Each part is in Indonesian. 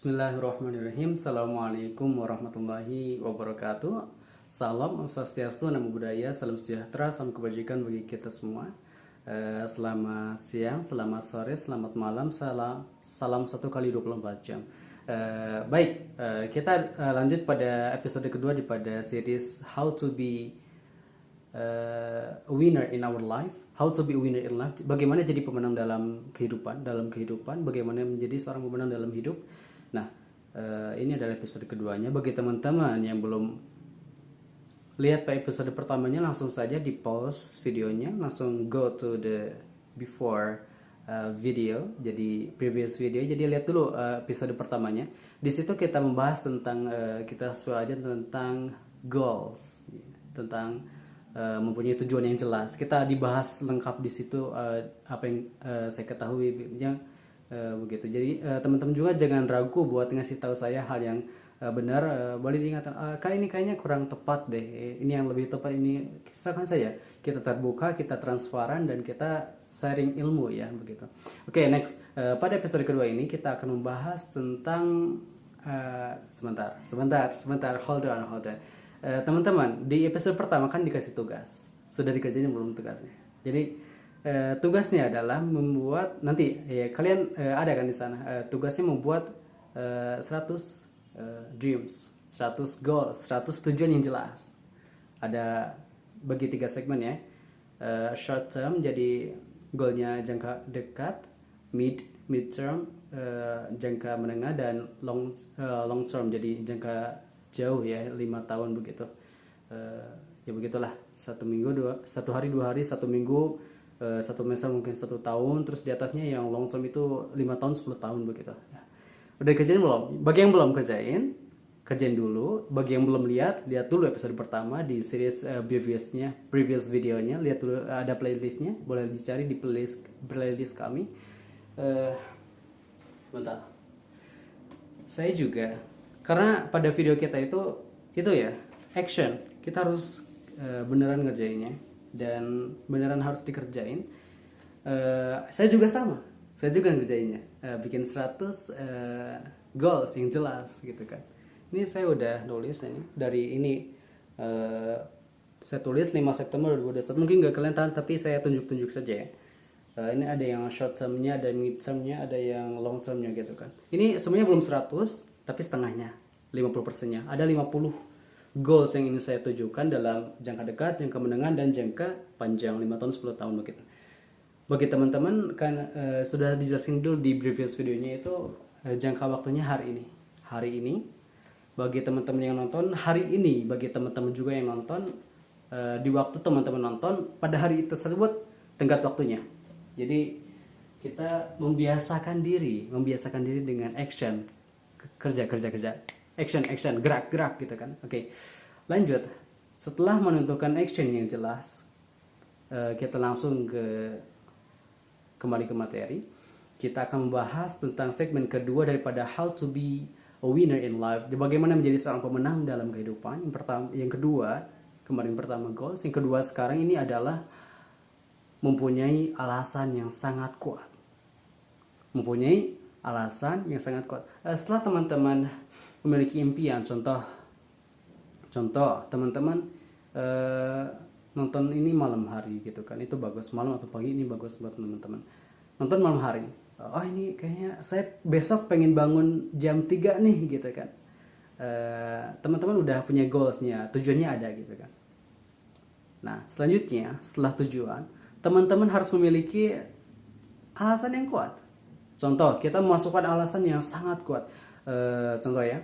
Bismillahirrahmanirrahim. Assalamualaikum warahmatullahi wabarakatuh. Salam, Om Swastiastu, Namo Buddhaya, salam sejahtera, salam kebajikan bagi kita semua. Selamat siang, selamat sore, selamat malam, salam 1 kali 24 jam. Kita lanjut pada episode kedua pada series How to be a winner in our life. How to be a winner in life. Bagaimana jadi pemenang dalam kehidupan, bagaimana menjadi seorang pemenang dalam hidup. Nah, ini adalah episode keduanya. Bagi teman-teman yang belum lihat episode pertamanya, langsung saja di pause videonya, langsung go to the before video, jadi previous video. Jadi lihat dulu episode pertamanya. Di situ kita membahas tentang kita spill aja tentang goals, tentang mempunyai tujuan yang jelas. Kita dibahas lengkap di situ apa yang saya ketahui begitu. Jadi teman-teman juga jangan ragu buat ngasih tahu saya hal yang benar. Boleh diingatkan, kak ini kayaknya kurang tepat deh, ini yang lebih tepat ini. Silakan saya, kita terbuka, kita transparan, dan kita sharing ilmu ya begitu. Oke, next. Pada episode kedua ini kita akan membahas tentang sebentar, hold on. Teman-teman, di episode pertama kan dikasih tugas, sudah dikerjain belum tugasnya? Jadi tugasnya adalah membuat, nanti ya kalian ada kan di sana, tugasnya membuat 100 dreams, 100 goals, 100 tujuan yang jelas. Ada bagi 3 segmen ya. Short term, jadi goalnya jangka dekat, mid term, jangka menengah, dan long term, jadi jangka jauh ya, 5 tahun begitu. Ya begitulah, 1 hari 2 hari, 1 minggu, 1 semester mungkin 1 tahun, terus di atasnya yang long term itu 5 tahun 10 tahun begitu ya. Udah kerjain belum? Bagi yang belum kerjain dulu. Bagi yang belum lihat dulu episode pertama di series previous videonya. Lihat dulu, ada playlistnya, boleh dicari di playlist kami. Bentar, saya juga, karena pada video kita itu ya action, kita harus beneran ngerjainnya dan beneran harus dikerjain. Saya juga ngerjainnya, bikin 100 goals yang jelas gitu kan. Ini saya udah nulis ini, dari ini saya tulis 5 September 2021. Mungkin nggak kelihatan tapi saya tunjuk saja ya. Ini ada yang short termnya, ada mid termnya, ada yang long termnya gitu kan. Ini sebenarnya belum 100 tapi setengahnya, 50%-nya. Ada 50 goals yang ingin saya tujukan dalam jangka dekat, jangka menengah, dan jangka panjang 5 tahun 10 tahun begitu. Bagi teman-teman kan sudah dijelasin dulu di previous videonya itu jangka waktunya hari ini. Bagi teman-teman yang nonton hari ini, bagi teman-teman juga yang nonton di waktu teman-teman nonton pada hari tersebut, tenggat waktunya. Jadi kita membiasakan diri dengan action, kerja, action, gerak gitu kan. Oke, lanjut. Setelah menentukan action yang jelas, kita langsung kembali ke materi. Kita akan membahas tentang segmen kedua daripada How to be a winner in life. Bagaimana menjadi seorang pemenang dalam kehidupan. Yang kedua, kemarin pertama goals. Yang kedua sekarang ini adalah mempunyai alasan yang sangat kuat. Setelah teman-teman memiliki impian, contoh teman-teman nonton ini malam hari gitu kan, itu bagus. Malam atau pagi ini bagus buat teman-teman. Nonton malam hari, oh ini kayaknya saya besok pengen bangun jam 3 nih gitu kan. Teman-teman udah punya goalsnya, tujuannya ada gitu kan. Nah selanjutnya, setelah tujuan, teman-teman harus memiliki alasan yang kuat. Contoh, kita memasukkan alasan yang sangat kuat. Contoh ya,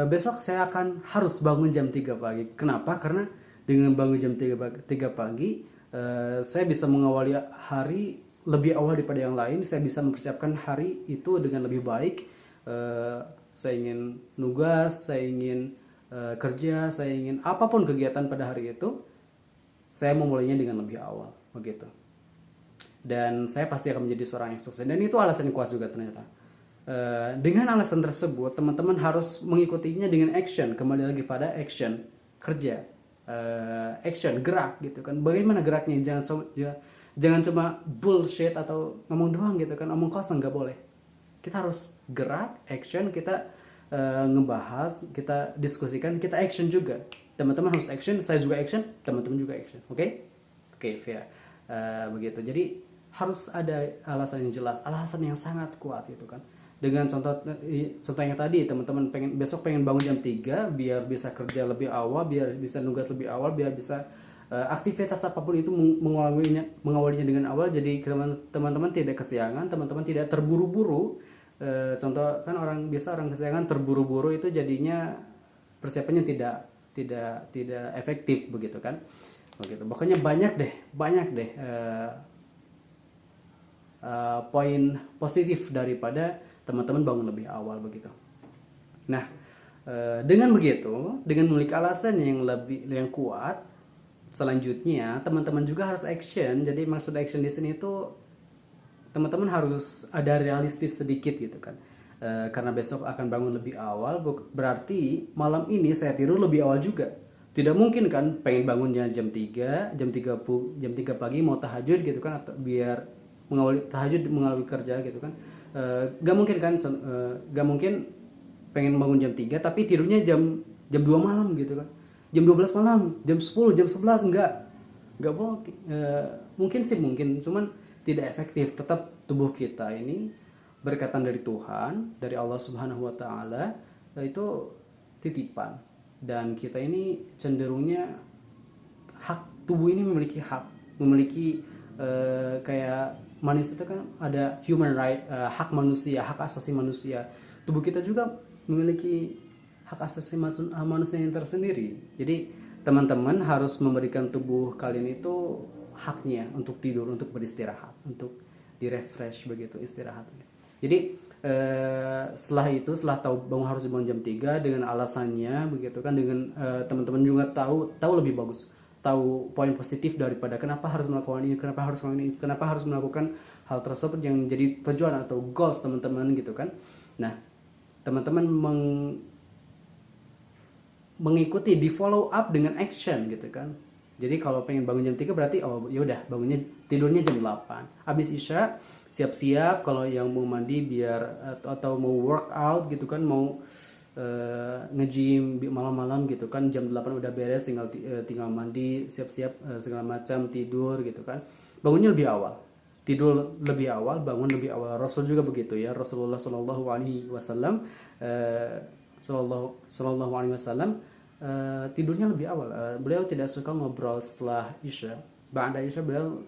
besok saya akan harus bangun jam 3 pagi. Kenapa? Karena dengan bangun jam 3 pagi, saya bisa mengawali hari lebih awal daripada yang lain. Saya bisa mempersiapkan hari itu dengan lebih baik. Saya ingin nugas, saya ingin kerja, saya ingin apapun kegiatan pada hari itu, saya memulainya dengan lebih awal, begitu. Dan saya pasti akan menjadi seorang yang sukses. Dan itu alasan yang kuat juga ternyata. Dengan alasan tersebut, teman-teman harus mengikutinya dengan action. Kembali lagi pada action, kerja, action, gerak gitu kan. Bagaimana geraknya? Jangan cuma bullshit atau ngomong doang gitu kan, omong kosong, nggak boleh. Kita harus gerak, action, kita ngebahas, kita diskusikan, kita action juga. Teman-teman harus action, saya juga action, teman-teman juga action. Oke? Oke, Via. Begitu. Jadi harus ada alasan yang jelas, alasan yang sangat kuat gitu kan. Dengan contohnya tadi, teman-teman besok pengen bangun jam 3 biar bisa kerja lebih awal, biar bisa nugas lebih awal, biar bisa aktivitas apapun itu mengawalinya dengan awal. Jadi teman-teman tidak kesiangan, teman-teman tidak terburu-buru. Contoh kan orang kesiangan terburu-buru itu jadinya persiapannya tidak efektif begitu kan. Begitu. Pokoknya banyak deh poin positif daripada teman-teman bangun lebih awal begitu. Nah, dengan begitu, dengan memiliki alasan yang kuat, selanjutnya teman-teman juga harus action. Jadi maksud action di sini itu teman-teman harus ada realistis sedikit gitu kan. Karena besok akan bangun lebih awal, berarti malam ini saya tidur lebih awal juga. Tidak mungkin kan pengen bangunnya jam 3 pagi mau tahajud gitu kan, atau biar mengawali tahajud mengawali kerja gitu kan. Gak mungkin kan, gak mungkin pengen bangun jam 3 tapi tidurnya jam 2 malam gitu kan. Jam 12 malam, jam 10, jam 11 enggak mungkin. Mungkin sih mungkin, cuman tidak efektif. Tetap tubuh kita ini berkatan dari Tuhan, dari Allah Subhanahu wa taala, itu titipan. Dan kita ini cenderungnya tubuh ini memiliki kayak manusia itu kan ada human right, hak manusia, hak asasi manusia. Tubuh kita juga memiliki hak asasi manusia yang tersendiri. Jadi teman-teman harus memberikan tubuh kalian itu haknya untuk tidur, untuk beristirahat, untuk direfresh begitu, istirahat. Jadi setelah tahu bangun harus bangun jam 3 dengan alasannya begitu kan, dengan teman-teman juga tahu lebih bagus, tahu poin positif daripada kenapa harus melakukan ini, kenapa harus melakukan hal tersebut yang menjadi tujuan atau goals teman-teman gitu kan. Nah, teman-teman mengikuti, di follow up dengan action gitu kan. Jadi kalau pengen bangun jam 3 berarti yaudah tidurnya jam 8. Habis Isya siap-siap kalau yang mau mandi atau mau workout gitu kan, mau nge-gym malam-malam gitu kan, jam 8 udah beres, tinggal mandi, siap-siap segala macam, tidur gitu kan. Bangunnya lebih awal. Tidur lebih awal, bangun lebih awal. Rasul juga begitu ya. Rasulullah sallallahu alaihi wasallam tidurnya lebih awal. Beliau tidak suka ngobrol setelah Isya. Ba'da Isya beliau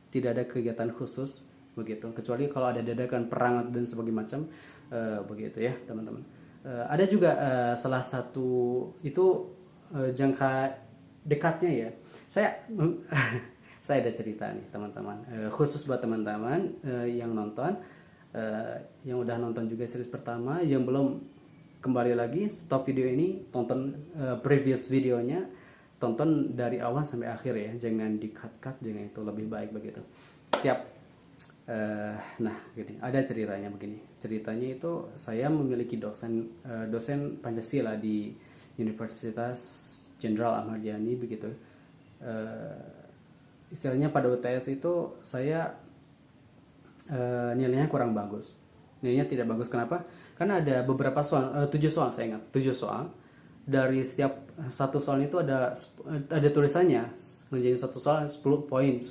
tidak ada kegiatan khusus begitu, kecuali kalau ada dadakan perang dan sebagainya macam begitu ya teman-teman. Ada juga salah satu itu jangka dekatnya ya. Saya ada cerita nih teman-teman, khusus buat teman-teman yang nonton, yang udah nonton juga series pertama, yang belum kembali lagi stop video ini, tonton previous videonya, tonton dari awal sampai akhir ya, jangan di cut, jangan, itu lebih baik begitu. Siap. Nah gini, ada ceritanya begini. Ceritanya itu saya memiliki dosen Pancasila di Universitas Jenderal Ahmad Yani begitu. Istilahnya pada UTS itu saya nilainya kurang bagus. Nilainya tidak bagus, kenapa? Karena ada beberapa soal, 7 soal saya ingat, 7 soal. Dari setiap satu soal itu ada tulisannya, menjadi satu soal 10 poin,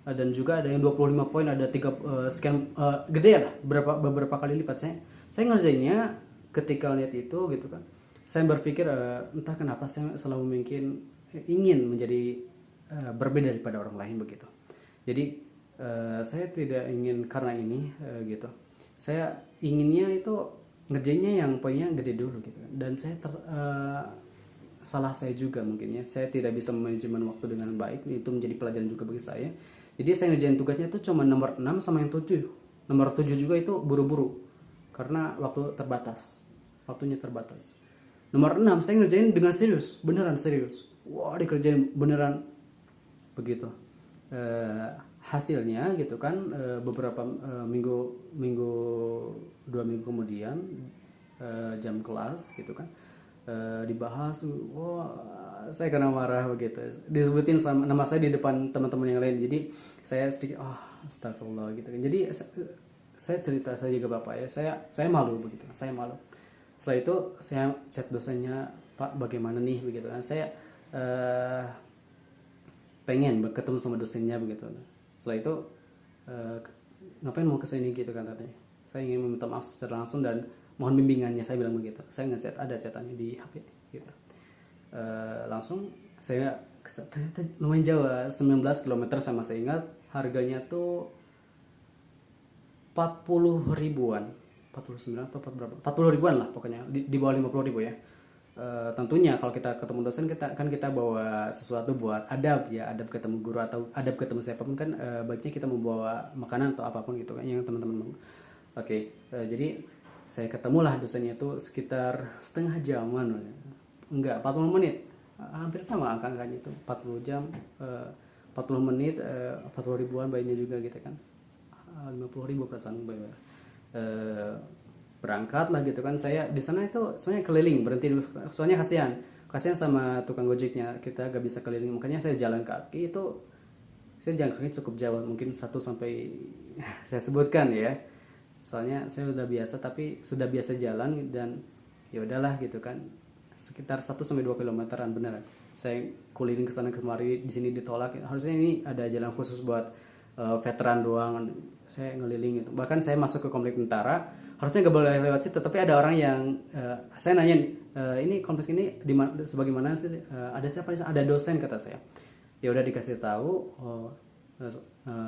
dan juga ada yang 25 poin, ada 3 sekian, gede lah, beberapa kali lipat. Saya ngerjainnya ketika lihat itu gitu kan. Saya berpikir entah kenapa saya selalu ingin menjadi berbeda daripada orang lain begitu. Jadi saya tidak ingin karena ini gitu. Saya inginnya itu ngerjainnya yang poinnya gede dulu gitu. Dan saya salah saya juga mungkin ya. Saya tidak bisa manajemen waktu dengan baik. Itu menjadi pelajaran juga bagi saya. Jadi saya ngerjain tugasnya itu cuma nomor 6 sama yang 7. Nomor 7 juga itu buru-buru karena waktunya terbatas. Nomor 6 saya ngerjain dengan serius, beneran serius. Wah, dikerjain beneran begitu. Hasilnya gitu kan, beberapa minggu 2 minggu kemudian jam kelas gitu kan, dibahas, wah saya kena marah begitu, disebutin sama nama saya di depan teman-teman yang lain. Jadi saya sedikit astagfirullah gitu kan. Jadi saya cerita saya juga bapak ya, saya malu begitu, saya malu. Setelah itu saya chat dosennya, Pak bagaimana nih begitu kan, saya eh, pengen ketemu sama dosennya begitu. Setelah itu eh, ngapain mau kesini gitu kan katanya, saya ingin meminta maaf secara langsung dan mohon bimbingannya, saya bilang begitu. Saya ngechat, ada chatannya di HP gitu. Langsung saya ternyata lumayan jauh, 19 km sama saya ingat, harganya tuh 40 ribuan, 49 atau 40 berapa, 40 ribuan lah pokoknya, di bawah 50 ribu ya. Tentunya kalau kita ketemu dosen, kita bawa sesuatu buat adab ya, adab ketemu guru atau adab ketemu siapapun kan, baiknya kita membawa makanan atau apapun gitu kan yang teman-teman mau. Oke, jadi saya ketemulah dosennya itu sekitar setengah jaman, enggak 40 menit, hampir sama angka-angkanya itu 40 jam, 40 menit, 40 ribuan bayarnya juga gitu kan, 50 ribu perasaan bayar. Berangkat lah gitu kan, saya di sana itu sebenarnya keliling, berhenti dulu soalnya kasihan sama tukang gojeknya, kita gak bisa keliling, makanya saya jalan kaki itu, saya jalan kaki cukup jauh, mungkin 1 sampai saya sebutkan ya, soalnya saya sudah biasa, tapi sudah biasa jalan dan ya udahlah gitu kan, sekitar 1 sampai 2 kilometeran beneran. Saya keliling ke sana kemari, di sini ditolak, harusnya ini ada jalan khusus buat veteran doang, saya ngeliling itu. Bahkan saya masuk ke komplek tentara, harusnya gak boleh lewat situ, tapi ada orang yang saya nanya, ini kompleks ini di sebagaimana sih, ada siapa di sana? Ada dosen kata saya. Ya udah dikasih tahu,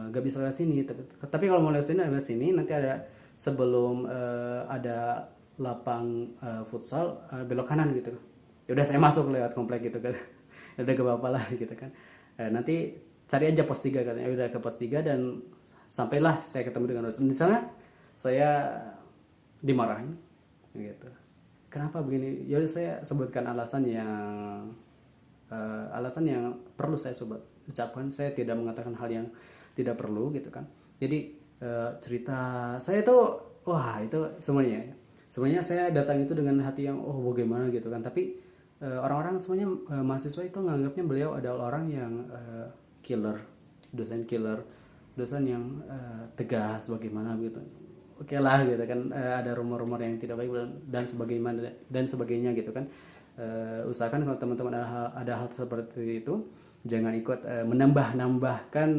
gak bisa lewat sini, tapi kalau mau lewat sini nanti ada sebelum ada lapang futsal, belok kanan gitu. Ya udah saya masuk lewat komplek gitu kan. Ya udah gak apa-apa lah gitu kan. Nanti cari aja pos 3 katanya. Ya udah ke pos 3 dan sampailah saya ketemu dengan dosen. Di sana saya dimarahin gitu. Kenapa begini? Ya udah saya sebutkan alasan yang perlu saya ucapkan. Saya tidak mengatakan hal yang tidak perlu gitu kan. Jadi cerita saya itu, wah itu sebenarnya saya datang itu dengan hati yang bagaimana gitu kan, tapi orang-orang semuanya, mahasiswa itu menganggapnya beliau adalah orang yang killer, dosen yang tegas bagaimana gitu. Oke lah gitu kan, ada rumor-rumor yang tidak baik dan sebagainya gitu kan. Usahakan kalau teman-teman ada hal seperti itu, jangan ikut menambah-nambahkan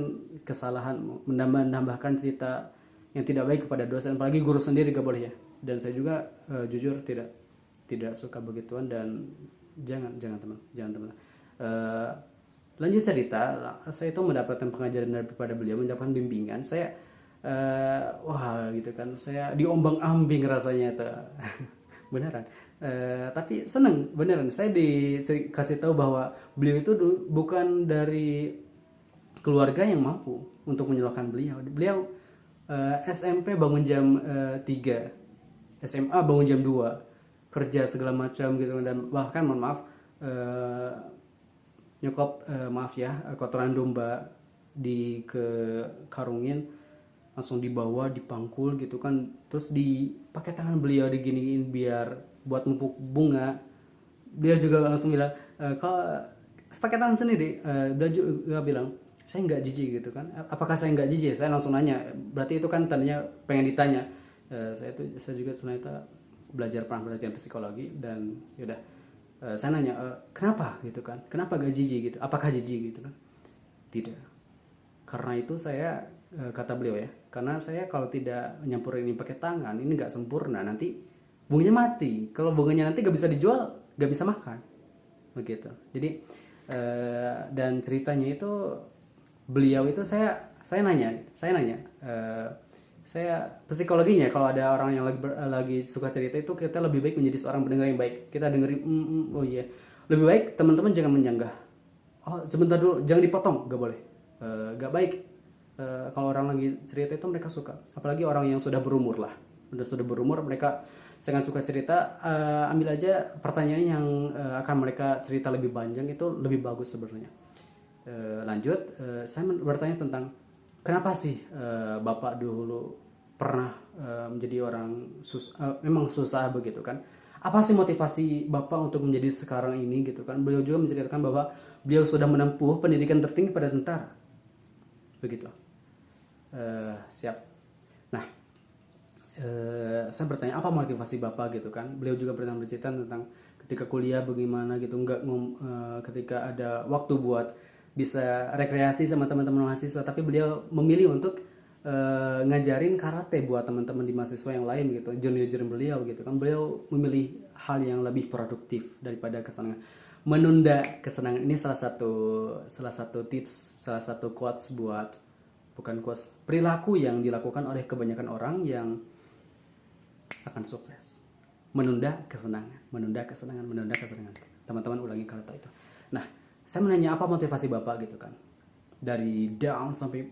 kesalahan, menambah-nambahkan cerita yang tidak baik kepada dosen, apalagi guru sendiri gak boleh ya. Dan saya juga jujur tidak suka begituan, dan jangan teman. Lanjut cerita, saya itu mendapatkan pengajaran daripada beliau, mendapatkan bimbingan. Saya wah gitu kan, saya diombang-ambing rasanya itu. Beneran. Tapi seneng beneran, saya dikasih tahu bahwa beliau itu bukan dari keluarga yang mampu untuk menyalurkan beliau SMP bangun jam 3, SMA bangun jam 2, kerja segala macam gitu, dan bahkan mohon maaf, nyokap maaf ya, kotoran domba ke karungin, langsung dibawa dipangkul gitu kan, terus dipakai tangan beliau diginiin biar buat numpuk bunga. Beliau juga langsung bilang, kalau pakai tangan sendiri, beliau juga bilang saya nggak jijik gitu kan. Apakah saya nggak jijik? Saya langsung nanya, berarti itu kan tadinya pengen ditanya. Saya juga ternyata pernah belajar psikologi, dan yaudah saya nanya, kenapa gitu kan, kenapa gak jijik gitu, apakah jijik gitu kan. Tidak, karena itu saya, kata beliau ya, karena saya kalau tidak nyampurin ini pakai tangan, ini nggak sempurna, nanti bunganya mati. Kalau bunganya nanti gak bisa dijual, gak bisa makan begitu. Jadi dan ceritanya itu, beliau itu saya nanya, saya psikologinya, kalau ada orang yang lagi suka cerita itu, kita lebih baik menjadi seorang pendengar yang baik. Kita dengerin, oh iya, lebih baik teman-teman jangan menyanggah. Oh sebentar dulu, jangan dipotong, gak boleh, gak baik. Kalau orang lagi cerita itu mereka suka, apalagi orang yang sudah berumur lah, sudah berumur, mereka sangat suka cerita. Ambil aja pertanyaan yang akan mereka cerita lebih panjang, itu lebih bagus sebenarnya. Lanjut, saya bertanya tentang kenapa sih Bapak dulu pernah menjadi orang memang susah begitu kan? Apa sih motivasi Bapak untuk menjadi sekarang ini gitu kan? Beliau juga menceritakan bahwa beliau sudah menempuh pendidikan tertinggi pada tentara. Begitu. Siap. Nah, saya bertanya apa motivasi Bapak gitu kan. Beliau juga pernah bercerita tentang ketika kuliah bagaimana gitu, ketika ada waktu buat bisa rekreasi sama teman-teman mahasiswa, tapi beliau memilih untuk ngajarin karate buat teman-teman di mahasiswa yang lain gitu, junior-junior beliau gitu kan. Beliau memilih hal yang lebih produktif daripada kesenangan. Menunda kesenangan ini salah satu tips, salah satu quotes buat, bukan quotes, perilaku yang dilakukan oleh kebanyakan orang yang akan sukses. Menunda kesenangan, menunda kesenangan, menunda kesenangan. Teman-teman ulangi kata itu. Nah, saya menanya apa motivasi Bapak gitu kan. Dari down sampai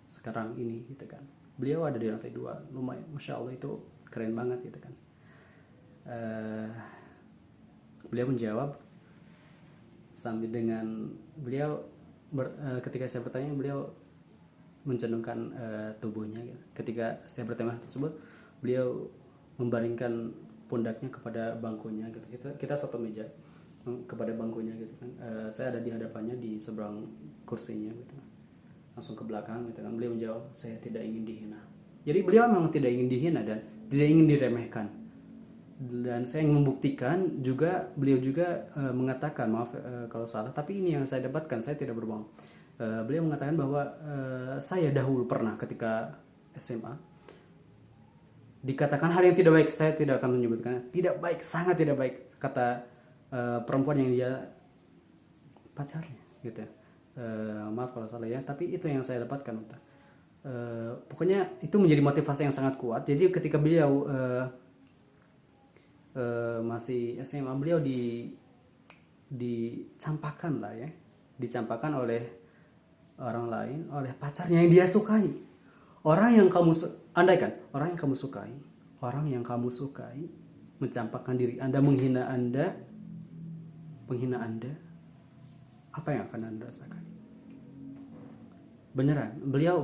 sekarang ini gitu kan. Beliau ada di lantai 2, lumayan, Masya Allah itu keren banget gitu kan. Beliau menjawab sambil dengan ketika saya bertanya, beliau mencenungkan tubuhnya gitu. Ketika saya bertanya tersebut, beliau membaringkan pundaknya kepada bangkunya gitu. Kita satu meja kepada bangkunya gitu kan. Saya ada di hadapannya di seberang kursinya gitu. Langsung ke belakang gitu kan. Beliau menjawab, saya tidak ingin dihina. Jadi beliau memang tidak ingin dihina dan tidak ingin diremehkan. Dan saya ingin membuktikan juga, beliau juga mengatakan, maaf kalau salah, tapi ini yang saya dapatkan, saya tidak berbohong. Beliau mengatakan bahwa saya dahulu pernah ketika SMA dikatakan hal yang tidak baik. Saya tidak akan menyebutkan, tidak baik, sangat tidak baik, kata perempuan yang dia pacarnya gitu. Maaf kalau salah ya, tapi itu yang saya dapatkan. Pokoknya itu menjadi motivasi yang sangat kuat. Jadi ketika beliau masih SMA, beliau dicampakkan lah ya, dicampakkan oleh orang lain, oleh pacarnya yang dia sukai. Orang yang kamu andaikan orang yang kamu sukai, orang yang kamu sukai mencampakkan diri Anda, menghina Anda, apa yang akan Anda rasakan? Beneran, beliau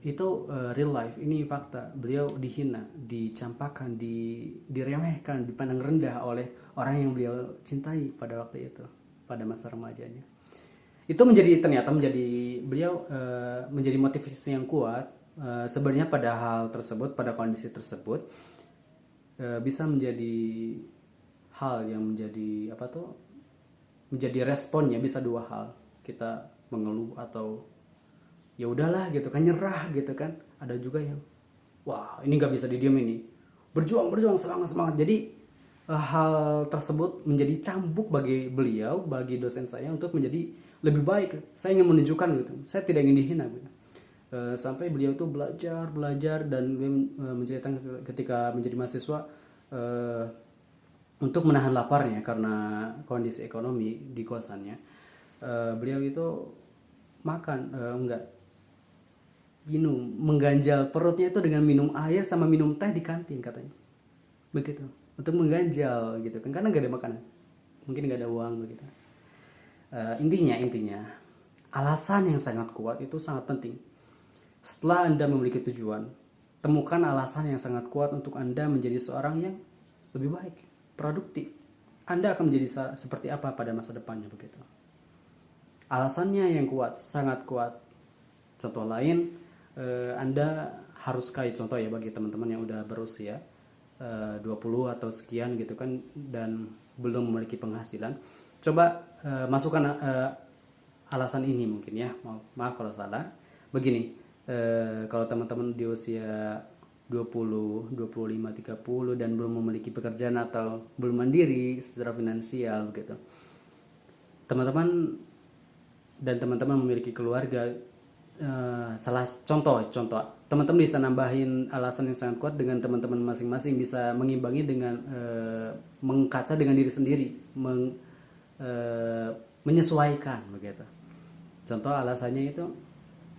itu real life, ini fakta. Beliau dihina, dicampakkan, diremehkan, dipandang rendah oleh orang yang beliau cintai pada waktu itu, pada masa remajanya. Itu ternyata menjadi beliau menjadi motivasi yang kuat. Sebenarnya pada hal tersebut, pada kondisi tersebut, bisa menjadi hal yang menjadi responnya bisa dua hal. Kita mengeluh atau ya udahlah gitu kan, nyerah gitu kan. Ada juga yang wah ini nggak bisa didiam, ini berjuang semangat. Jadi hal tersebut menjadi cambuk bagi beliau, bagi dosen saya untuk menjadi lebih baik. Saya ingin menunjukkan gitu, saya tidak ingin dihina gitu. Sampai beliau tuh belajar dan menceritakan ketika menjadi mahasiswa untuk menahan laparnya karena kondisi ekonomi di kosannya. Beliau itu makan minum, mengganjal perutnya itu dengan minum air sama minum teh di kantin katanya, begitu, untuk mengganjal gitu kan, karena nggak ada makanan, mungkin nggak ada uang begitu. Intinya alasan yang sangat kuat itu sangat penting. Setelah Anda memiliki tujuan, temukan alasan yang sangat kuat untuk Anda menjadi seorang yang lebih baik, produktif. Anda akan menjadi seperti apa pada masa depannya begitu. Alasannya yang kuat, sangat kuat. Contoh lain, Anda harus kait, contoh ya bagi teman-teman yang udah berusia 20 atau sekian gitu kan dan belum memiliki penghasilan. Coba masukkan alasan ini mungkin ya, maaf kalau salah. Begini, kalau teman-teman di usia 20, 25, 30 dan belum memiliki pekerjaan atau belum mandiri secara finansial gitu, teman-teman memiliki keluarga, salah contoh teman-teman bisa nambahin alasan yang sangat kuat dengan teman-teman masing-masing, bisa mengimbangi dengan mengkaca dengan diri sendiri, menyesuaikan begitu. Contoh alasannya itu,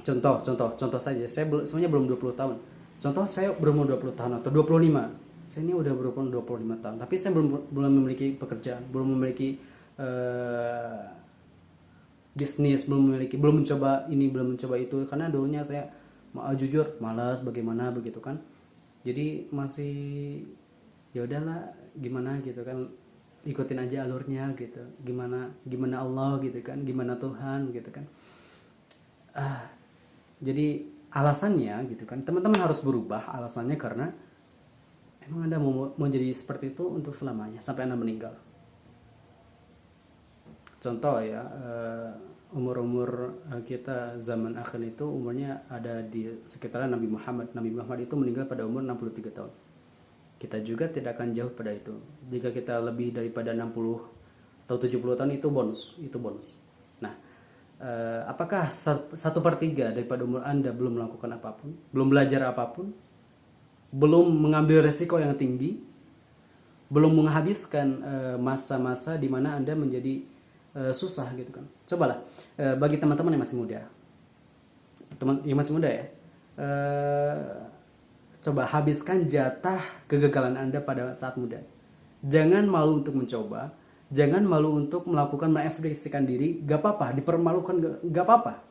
contoh saja, saya sebenarnya belum 20 tahun. Contoh saya belum 20 tahun atau 25. Saya ini udah berumur 25 tahun, tapi saya belum memiliki pekerjaan, belum memiliki bisnis, belum mencoba ini, belum mencoba itu, karena dulunya saya jujur malas bagaimana begitu kan. Jadi masih ya udahlah gimana gitu kan, ikutin aja alurnya gitu, gimana Allah gitu kan, gimana Tuhan gitu kan. Jadi alasannya gitu kan, teman-teman harus berubah alasannya karena Emang Anda mau jadi seperti itu untuk selamanya sampai Anda meninggal? Contoh ya, umur-umur kita zaman akhir itu umurnya ada di sekitaran Nabi Muhammad. Nabi Muhammad itu meninggal pada umur 63 tahun. Kita juga tidak akan jauh pada itu. Jika kita lebih daripada 60 atau 70 tahun itu bonus. Nah, apakah 1/3 daripada umur Anda belum melakukan apapun, belum belajar apapun, belum mengambil resiko yang tinggi, belum menghabiskan masa-masa di mana Anda menjadi susah gitu kan? Cobalah bagi teman-teman yang masih muda, ya, coba habiskan jatah kegagalan Anda pada saat muda. Jangan malu untuk mencoba, jangan malu untuk melakukan mengekspresikan diri, gak apa-apa, dipermalukan gak apa-apa.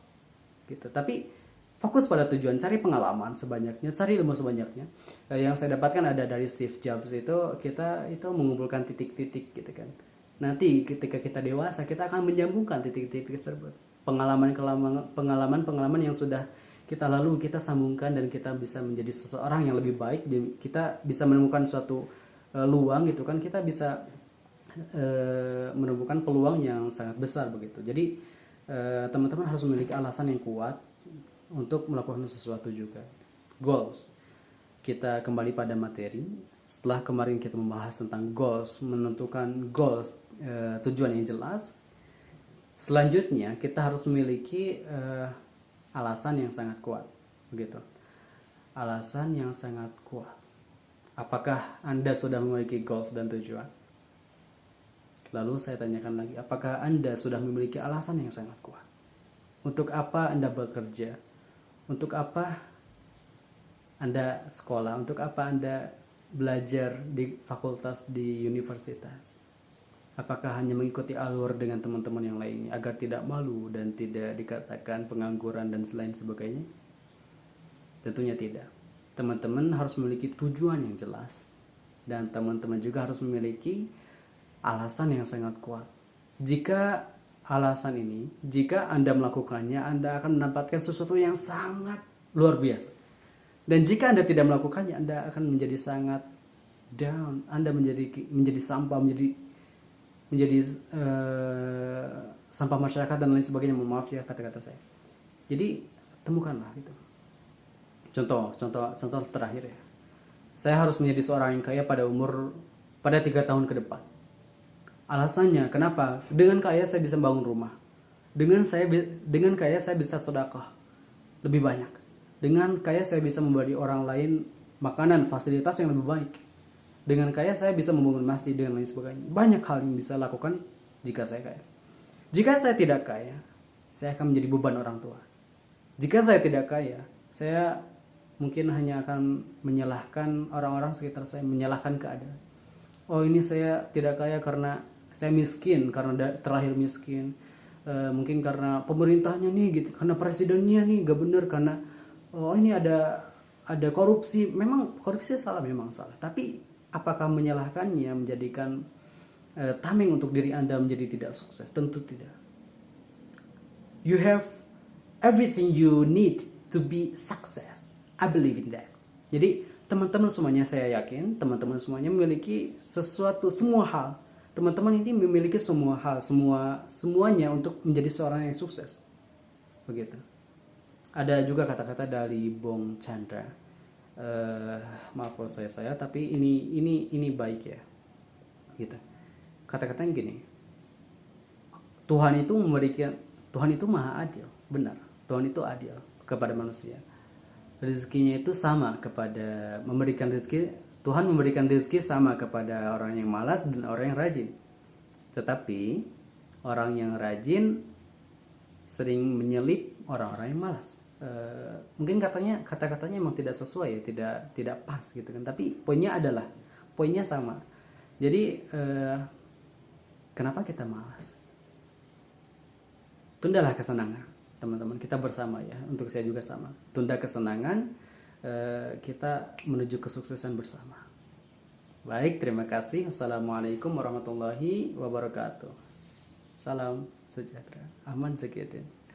Gitu. Tapi fokus pada tujuan, cari pengalaman sebanyaknya, cari ilmu sebanyaknya. Yang saya dapatkan ada dari Steve Jobs itu, kita itu mengumpulkan titik-titik gitu kan. Nanti ketika kita dewasa, kita akan menyambungkan titik-titik tersebut. Pengalaman yang sudah kita lalui, kita sambungkan dan kita bisa menjadi seseorang yang lebih baik. Kita bisa menemukan suatu luang gitu kan, kita bisa menemukan peluang yang sangat besar begitu. Jadi teman-teman harus memiliki alasan yang kuat untuk melakukan sesuatu juga. Goals. Kita kembali pada materi. Setelah kemarin kita membahas tentang goals, menentukan goals, tujuan yang jelas. Selanjutnya kita harus memiliki alasan yang sangat kuat, begitu. Alasan yang sangat kuat. Apakah Anda sudah memiliki goals dan tujuan? Lalu saya tanyakan lagi, apakah Anda sudah memiliki alasan yang sangat kuat? Untuk apa Anda bekerja? Untuk apa Anda sekolah? Untuk apa Anda belajar di fakultas, di universitas? Apakah hanya mengikuti alur dengan teman-teman yang lainnya agar tidak malu dan tidak dikatakan pengangguran dan selain sebagainya? Tentunya tidak. Teman-teman harus memiliki tujuan yang jelas, dan teman-teman juga harus memiliki alasan yang sangat kuat. Jika alasan ini, jika Anda melakukannya, Anda akan mendapatkan sesuatu yang sangat luar biasa. Dan jika Anda tidak melakukannya, Anda akan menjadi sangat down. Anda menjadi sampah, menjadi sampah masyarakat dan lain sebagainya. Maaf ya kata-kata saya. Jadi temukanlah gitu. Contoh terakhir ya. Saya harus menjadi seorang yang kaya pada 3 tahun ke depan. Alasannya kenapa? Dengan kaya saya bisa bangun rumah. Dengan kaya saya bisa sedekah lebih banyak. Dengan kaya saya bisa memberi orang lain makanan, fasilitas yang lebih baik. Dengan kaya saya bisa membangun masjid dan lain sebagainya. Banyak hal yang bisa lakukan jika saya kaya. Jika saya tidak kaya, saya akan menjadi beban orang tua. Jika saya tidak kaya, saya mungkin hanya akan menyalahkan orang-orang sekitar saya, menyalahkan keadaan. Oh, ini saya tidak kaya karena saya miskin, karena terlahir miskin. Mungkin karena pemerintahnya nih gitu, karena presidennya nih gak bener, karena oh ini ada korupsi. Memang korupsi memang salah. Tapi apakah menyalahkannya menjadikan tameng untuk diri Anda menjadi tidak sukses? Tentu tidak. You have everything you need to be success. I believe in that. Jadi teman-teman semuanya, saya yakin teman-teman semuanya memiliki semua hal. Teman-teman ini memiliki semua hal, semuanya untuk menjadi seorang yang sukses. Begitu. Ada juga kata-kata dari Bong Chandra. Maaf kalau saya, tapi ini baik ya. Gitu. Kata-katanya gini. Tuhan itu maha adil, benar. Tuhan itu adil kepada manusia. Rezekinya itu sama kepada Tuhan memberikan rezeki sama kepada orang yang malas dan orang yang rajin. Tetapi orang yang rajin sering menyelip orang-orang yang malas. Mungkin kata-katanya emang tidak sesuai ya, tidak pas gitu kan. Tapi poinnya sama. Jadi kenapa kita malas? Tundalah kesenangan, teman-teman. Kita bersama ya. Untuk saya juga sama. Tunda kesenangan, kita menuju kesuksesan bersama. Baik, terima kasih. Assalamualaikum warahmatullahi wabarakatuh. Salam sejahtera. Aman sekian.